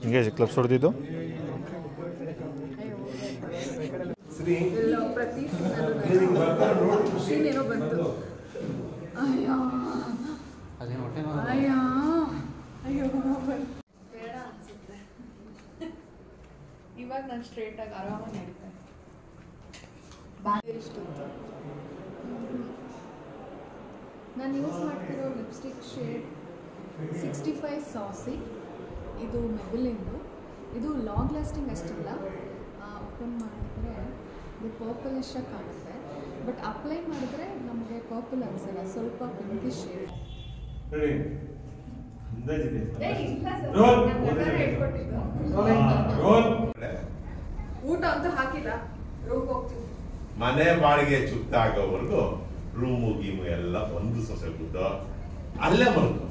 ಹಿಂಗೆ ಕ್ಲಬ್ಸ್ ಹೊಡೆದಿದ್ದು ಇವಾಗ ನಾನು ಸ್ಟ್ರೇಟ್ ಆಗಿ ಆರಾಮಾಗಿ ನಡೀತೇನೆ. ನಾನು ಯೂಸ್ ಮಾಡ್ತಿರೋ ಲಿಪ್ಸ್ಟಿಕ್ ಶೇಡ್ 65 ಸಾಸಿ. ಇದು ಮೆಬಿಲಿಂದು. ಇದು ಲಾಂಗ್ ಲಾಸ್ಟಿಂಗ್ ಅಷ್ಟಿಲ್ಲ. ಓಪನ್ ಮಾಡಿದ್ರೆ ಇದು ಪರ್ಪಲಿಶ್ ಕಾಣುತ್ತೆ, ಬಟ್ ಅಪ್ಲೈ ಮಾಡಿದ್ರೆ ನಮಗೆ ಪರ್ಪಲ್ ಅನ್ಸಲ್ಲ, ಸ್ವಲ್ಪ ಪಿಂಕಿಶ್ ಶೇಡ್. ಊಟ ಅಂತೂ ಹಾಕಿಲ್ಲ, ರೂಮ್ ಹೋಗ್ತೀವಿ. ಮನೆ ಬಾಡಿಗೆ ಚುಕ್ತಾಗೋವರೆಗೂ ರೂಮು ಗೀಮು ಎಲ್ಲ ಒಂದು ಸೊಸೆ ಬಿದ್ದು ಅಲ್ಲೇ ಮಲ್ಕೊ.